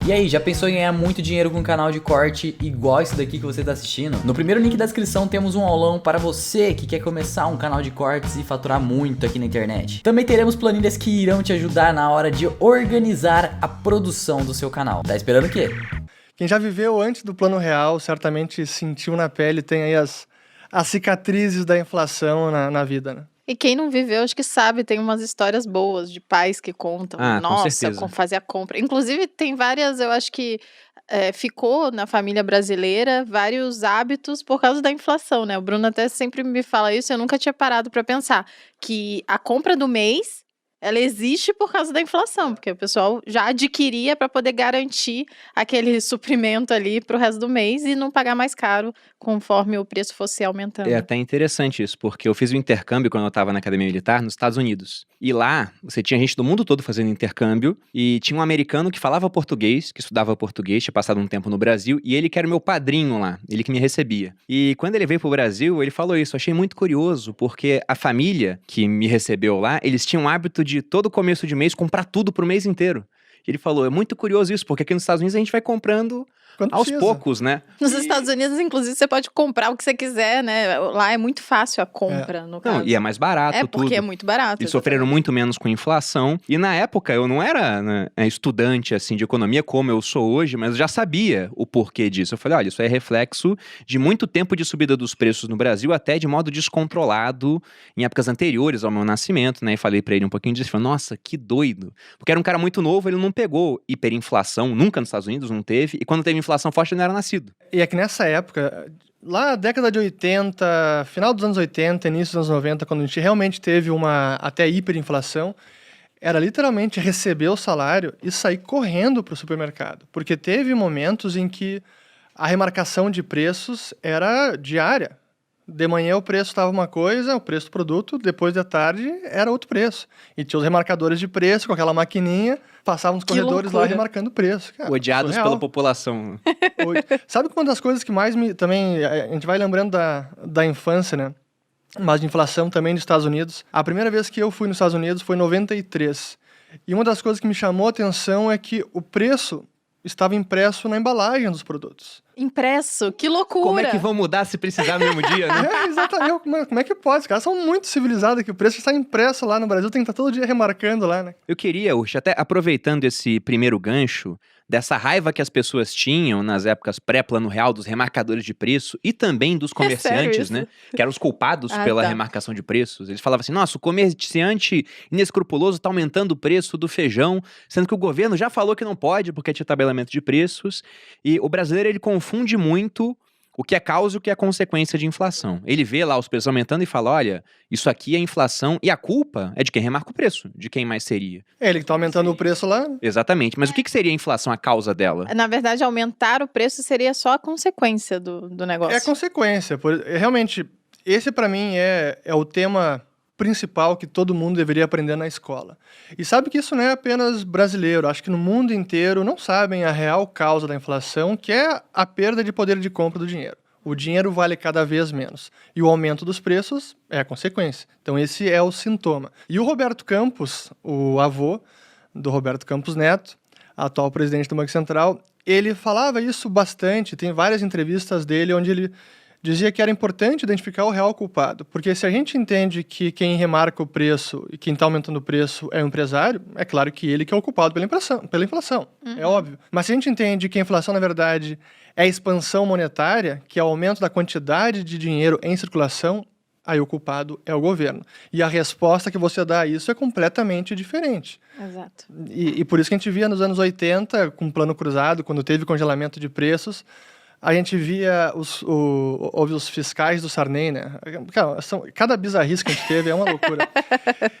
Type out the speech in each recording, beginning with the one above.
E aí, já pensou em ganhar muito dinheiro com um canal de corte igual esse daqui que você tá assistindo? No primeiro link da descrição temos um aulão para você que quer começar um canal de cortes e faturar muito aqui na internet. Também teremos planilhas que irão te ajudar na hora de organizar a produção do seu canal. Tá esperando o quê? Quem já viveu antes do Plano Real certamente sentiu na pele, tem aí as cicatrizes da inflação na vida, né? E quem não viveu, acho que sabe, tem umas histórias boas de pais que contam. Com Nossa, certeza. fazer a compra. Inclusive, tem várias, eu acho que ficou na família brasileira vários hábitos por causa da inflação, né? O Bruno até sempre me fala isso, eu nunca tinha parado para pensar que a compra do mês, ela existe por causa da inflação, porque o pessoal já adquiria para poder garantir aquele suprimento ali para o resto do mês e não pagar mais caro conforme o preço fosse aumentando. É até interessante isso, porque eu fiz um intercâmbio quando eu estava na Academia Militar nos Estados Unidos. E lá, você tinha gente do mundo todo fazendo intercâmbio, e tinha um americano que falava português, que estudava português, tinha passado um tempo no Brasil, e ele que era o meu padrinho lá, ele que me recebia. E quando ele veio pro Brasil, ele falou isso, eu achei muito curioso, porque a família que me recebeu lá, eles tinham o hábito de todo começo de mês comprar tudo pro mês inteiro. Ele falou, é muito curioso isso, porque aqui nos Estados Unidos a gente vai comprando Quando aos precisa. poucos, né? Nos Estados Unidos, inclusive, você pode comprar o que você quiser, né? Lá é muito fácil a compra, no caso. Não, e é mais barato É tudo. porque é muito barato. Eles sofreram exatamente. muito menos com inflação. E na época eu não era, né, estudante assim de economia como eu sou hoje, mas eu já sabia o porquê disso. Eu falei, olha, isso é reflexo de muito tempo de subida dos preços no Brasil, até de modo descontrolado em épocas anteriores ao meu nascimento, né? E falei pra ele um pouquinho disso. Ele falou, nossa, que doido. Porque era um cara muito novo, ele não pegou hiperinflação, nunca nos Estados Unidos não teve. E quando teve inflação forte, ele não era nascido. E é que nessa época, lá na década de 80, final dos anos 80, início dos anos 90, quando a gente realmente teve uma até hiperinflação, era literalmente receber o salário e sair correndo para o supermercado. Porque teve momentos em que a remarcação de preços era diária. De manhã o preço estava uma coisa, o preço do produto, depois da tarde era outro preço. E tinha os remarcadores de preço com aquela maquininha, passavam nos Que corredores lá loucura. remarcando o preço. Cara, Odiados surreal. pela população. Sabe que uma das coisas que mais me... Também, a gente vai lembrando da infância, né? Mas de inflação também dos Estados Unidos. A primeira vez que eu fui nos Estados Unidos foi em 93. E uma das coisas que me chamou a atenção é que o preço estava impresso na embalagem dos produtos. Impresso, que loucura! Como é que vão mudar se precisar no mesmo dia, né? É, exatamente. Como é que pode? Os caras são muito civilizados aqui. O preço está impresso lá no Brasil, tem que estar todo dia remarcando lá, né? Eu queria, Ursh, até aproveitando esse primeiro gancho, dessa raiva que as pessoas tinham nas épocas pré-Plano Real dos remarcadores de preço e também dos comerciantes, sério né? isso? Que eram os culpados Ah, pela tá. remarcação de preços. Eles falavam assim, nossa, o comerciante inescrupuloso tá aumentando o preço do feijão, sendo que o governo já falou que não pode porque tinha tabelamento de preços. E o brasileiro, ele confunde muito o que é causa e o que é consequência de inflação. Ele vê lá os preços aumentando e fala, olha, isso aqui é inflação e a culpa é de quem remarca o preço, de quem mais seria. É, ele que tá aumentando o preço lá. Exatamente, mas o que seria a inflação, a causa dela? Na verdade, aumentar o preço seria só a consequência do negócio. É consequência. Realmente, esse para mim é o tema principal que todo mundo deveria aprender na escola. E sabe que isso não é apenas brasileiro. Acho que no mundo inteiro não sabem a real causa da inflação, que é a perda de poder de compra do dinheiro. O dinheiro vale cada vez menos. E o aumento dos preços é a consequência. Então esse é o sintoma. E o Roberto Campos, o avô do Roberto Campos Neto, atual presidente do Banco Central, ele falava isso bastante. Tem várias entrevistas dele onde ele dizia que era importante identificar o real culpado, porque se a gente entende que quem remarca o preço e quem está aumentando o preço é o empresário, é claro que ele que é o culpado pela inflação, é óbvio. Mas se a gente entende que a inflação, na verdade, é a expansão monetária, que é o aumento da quantidade de dinheiro em circulação, aí o culpado é o governo. E a resposta que você dá a isso é completamente diferente. Exato. E por isso que a gente via nos anos 80, com o Plano Cruzado, quando teve congelamento de preços, a gente via os fiscais do Sarney, né? Cara, cada bizarrice que a gente teve é uma loucura.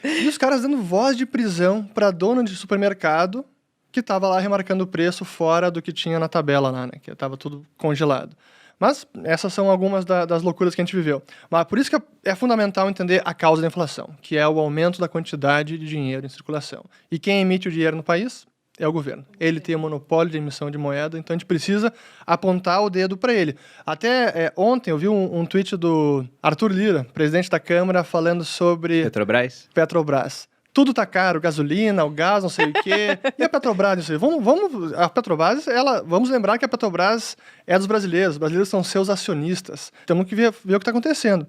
E os caras dando voz de prisão para dono de supermercado que estava lá remarcando o preço fora do que tinha na tabela lá, né? Que estava tudo congelado. Mas essas são algumas das loucuras que a gente viveu. Mas por isso que é fundamental entender a causa da inflação, que é o aumento da quantidade de dinheiro em circulação. E quem emite o dinheiro no país? É o governo. Ele tem o monopólio de emissão de moeda, então a gente precisa apontar o dedo para ele. Até ontem eu vi um tweet do Arthur Lira, presidente da Câmara, falando sobre Petrobras? Petrobras. tudo tá caro, gasolina, o gás, não sei o quê. E a Petrobras, não sei. A Petrobras, vamos lembrar que a Petrobras é dos brasileiros. Os brasileiros são seus acionistas. Temos que ver o que está acontecendo.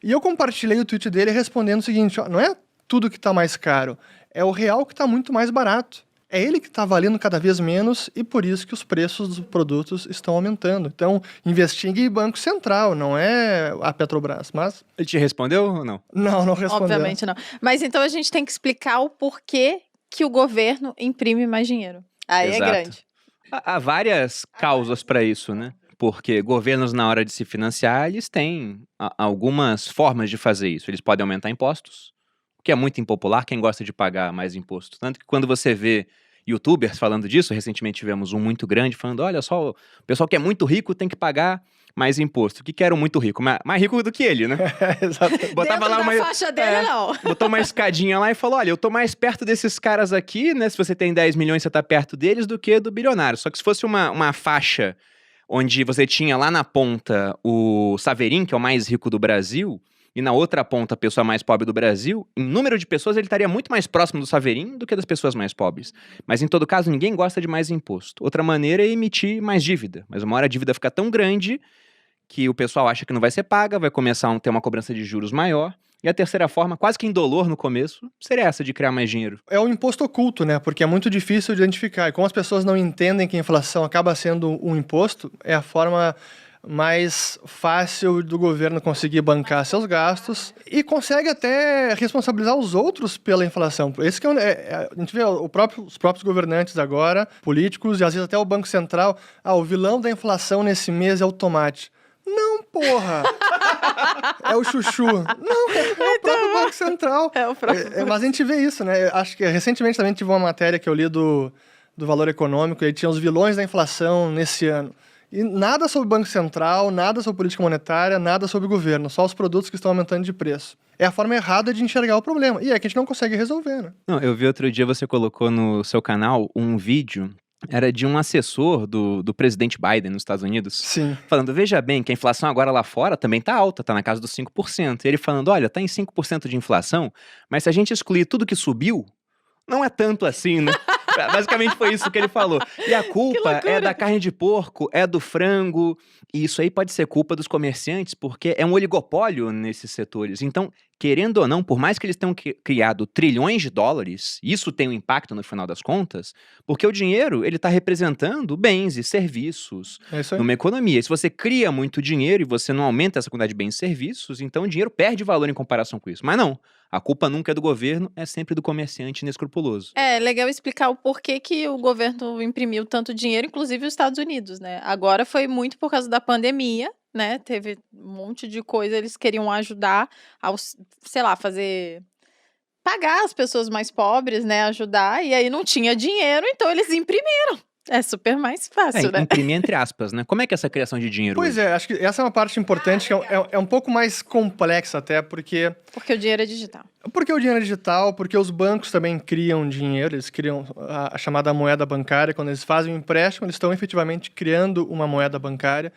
E eu compartilhei o tweet dele respondendo o seguinte, ó, não é tudo que está mais caro, é o real que está muito mais barato. É ele que está valendo cada vez menos e por isso que os preços dos produtos estão aumentando. Então, investigue em Banco Central, não é a Petrobras, mas... Ele te respondeu ou não? Não respondeu. Obviamente não. Mas então a gente tem que explicar o porquê que o governo imprime mais dinheiro. Aí Exato. é grande. Há várias causas para isso, né? Porque governos, na hora de se financiar, eles têm algumas formas de fazer isso. Eles podem aumentar impostos, o que é muito impopular, quem gosta de pagar mais imposto. Tanto que quando você vê youtubers falando disso, recentemente tivemos um muito grande falando, olha só, o pessoal que é muito rico tem que pagar mais imposto. O que era o muito rico? Mais rico do que ele, né? Exato. Botava lá uma faixa dele, não. Botou uma escadinha lá e falou, olha, eu tô mais perto desses caras aqui, né? Se você tem 10 milhões, você tá perto deles do que do bilionário. Só que se fosse uma faixa onde você tinha lá na ponta o Saverin, que é o mais rico do Brasil, e na outra ponta a pessoa mais pobre do Brasil, em número de pessoas ele estaria muito mais próximo do Saverin do que das pessoas mais pobres. Mas em todo caso, ninguém gosta de mais imposto. Outra maneira é emitir mais dívida. Mas uma hora a dívida fica tão grande que o pessoal acha que não vai ser paga, vai começar a ter uma cobrança de juros maior. E a terceira forma, quase que indolor no começo, seria essa de criar mais dinheiro. É o imposto oculto, né? Porque é muito difícil de identificar. E como as pessoas não entendem que a inflação acaba sendo um imposto, é a forma mais fácil do governo conseguir bancar seus gastos e consegue até responsabilizar os outros pela inflação. Esse que a gente vê os próprios governantes agora, políticos e às vezes até o Banco Central, o vilão da inflação nesse mês é o tomate. Não, porra! É o chuchu. Não, é o próprio Banco Central. É o próprio. Mas a gente vê isso, né? Acho que recentemente também tive uma matéria que eu li do Valor Econômico, e aí tinha os vilões da inflação nesse ano. E nada sobre o Banco Central, nada sobre política monetária, nada sobre o governo, só os produtos que estão aumentando de preço. É a forma errada de enxergar o problema. E é que a gente não consegue resolver, né? Não, eu vi outro dia, você colocou no seu canal um vídeo, era de um assessor do presidente Biden nos Estados Unidos. Sim. Falando, veja bem, que a inflação agora lá fora também tá alta, tá na casa dos 5%. E ele falando, olha, tá em 5% de inflação, mas se a gente excluir tudo que subiu, não é tanto assim, né? Basicamente foi isso que ele falou. E a culpa é da carne de porco, é do frango. E isso aí pode ser culpa dos comerciantes, porque é um oligopólio nesses setores. Então, querendo ou não, por mais que eles tenham criado trilhões de dólares, isso tem um impacto no final das contas, porque o dinheiro, ele está representando bens e serviços numa economia. E se você cria muito dinheiro e você não aumenta essa quantidade de bens e serviços, então o dinheiro perde valor em comparação com isso. Mas não. A culpa nunca é do governo, é sempre do comerciante inescrupuloso. É legal explicar o porquê que o governo imprimiu tanto dinheiro, inclusive os Estados Unidos, né? Agora foi muito por causa da pandemia, né? Teve um monte de coisa, eles queriam ajudar a, sei lá, pagar as pessoas mais pobres, né? Ajudar, e aí não tinha dinheiro, então eles imprimiram. É super mais fácil, né? Imprimir entre aspas, né? Como é que é essa criação de dinheiro Pois hoje? é, acho que essa é uma parte importante, que é um pouco mais complexa até, porque... Porque o dinheiro é digital. Porque o dinheiro é digital, porque os bancos também criam dinheiro, eles criam a chamada moeda bancária. Quando eles fazem um empréstimo, eles estão efetivamente criando uma moeda bancária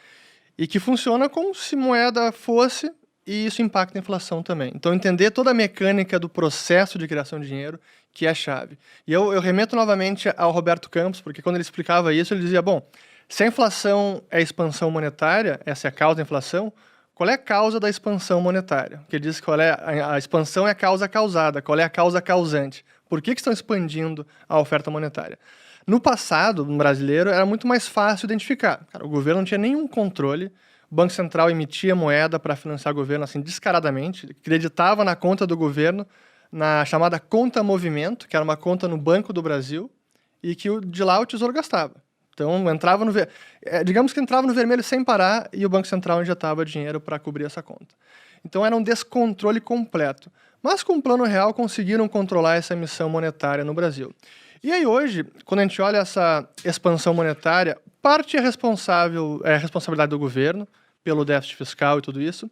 e que funciona como se moeda fosse, e isso impacta a inflação também. Então, entender toda a mecânica do processo de criação de dinheiro, que é a chave. E eu remeto novamente ao Roberto Campos, porque quando ele explicava isso, ele dizia, bom, se a inflação é expansão monetária, essa é a causa da inflação, qual é a causa da expansão monetária? Porque ele diz que a expansão é a causa causada, qual é a causa causante? Por que estão expandindo a oferta monetária? No passado, no brasileiro, era muito mais fácil identificar. Cara, o governo não tinha nenhum controle, o Banco Central emitia moeda para financiar o governo assim descaradamente, acreditava na conta do governo, na chamada conta movimento, que era uma conta no Banco do Brasil, e que de lá o Tesouro gastava. Então, digamos que entrava no vermelho sem parar e o Banco Central injetava dinheiro para cobrir essa conta. Então, era um descontrole completo. Mas, com o Plano Real, conseguiram controlar essa emissão monetária no Brasil. E aí, hoje, quando a gente olha essa expansão monetária, parte é responsabilidade do governo, pelo déficit fiscal e tudo isso,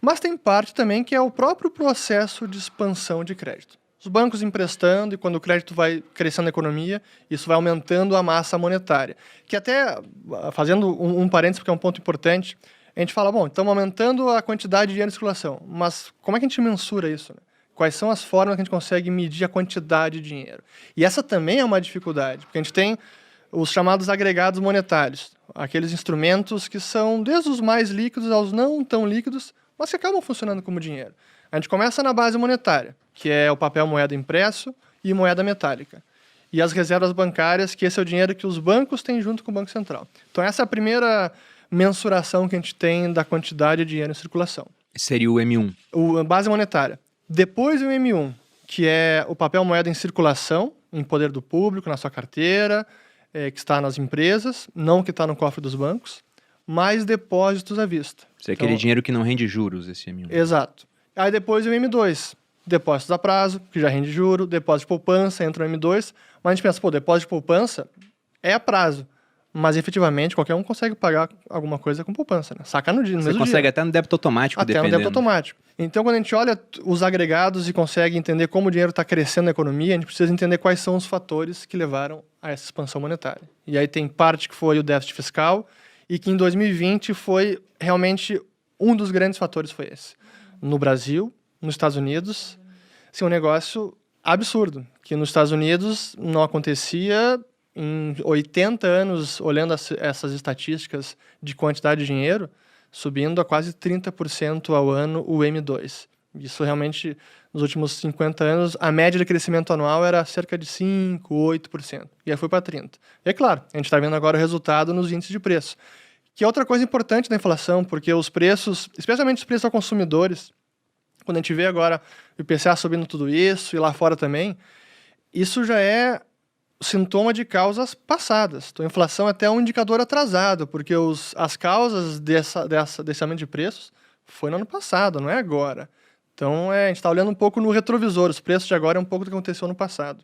mas tem parte também que é o próprio processo de expansão de crédito. Os bancos emprestando, e quando o crédito vai crescendo na economia, isso vai aumentando a massa monetária. Que até, fazendo um parênteses, porque é um ponto importante, a gente fala, bom, estamos aumentando a quantidade de dinheiro em circulação, mas como é que a gente mensura isso, né? Quais são as formas que a gente consegue medir a quantidade de dinheiro? E essa também é uma dificuldade, porque a gente tem os chamados agregados monetários, aqueles instrumentos que são desde os mais líquidos aos não tão líquidos, mas que acabam funcionando como dinheiro. A gente começa na base monetária, que é o papel moeda impresso e moeda metálica. E as reservas bancárias, que esse é o dinheiro que os bancos têm junto com o Banco Central. Então essa é a primeira mensuração que a gente tem da quantidade de dinheiro em circulação. Seria o M1. A base monetária. Depois o M1, que é o papel moeda em circulação, em poder do público, na sua carteira, que está nas empresas, não que está no cofre dos bancos, mais depósitos à vista. Isso é aquele dinheiro que não rende juros, esse M1. Exato. Aí depois o M2, depósitos a prazo, que já rende juro, depósito de poupança, entra o M2, mas a gente pensa, depósito de poupança é a prazo, mas efetivamente qualquer um consegue pagar alguma coisa com poupança, né? Saca no dia, no Você mesmo consegue dia. até no débito automático, Até no dependendo. débito automático. Então, quando a gente olha os agregados e consegue entender como o dinheiro está crescendo na economia, a gente precisa entender quais são os fatores que levaram a essa expansão monetária. E aí tem parte que foi o déficit fiscal e que em 2020 foi realmente um dos grandes fatores foi esse. No Brasil, nos Estados Unidos, um negócio absurdo, que nos Estados Unidos não acontecia em 80 anos, olhando essas estatísticas de quantidade de dinheiro, subindo a quase 30% ao ano o M2. Isso realmente, nos últimos 50 anos, a média de crescimento anual era cerca de 5%, 8%. E aí foi para 30%. E é claro, a gente está vendo agora o resultado nos índices de preço. Que é outra coisa importante da inflação, porque os preços, especialmente os preços aos consumidores, quando a gente vê agora o IPCA subindo tudo isso, e lá fora também, isso já é sintoma de causas passadas. Então, a inflação é até um indicador atrasado, porque as causas desse aumento de preços foi no ano passado, não é agora. Então, a gente está olhando um pouco no retrovisor. Os preços de agora é um pouco do que aconteceu no passado.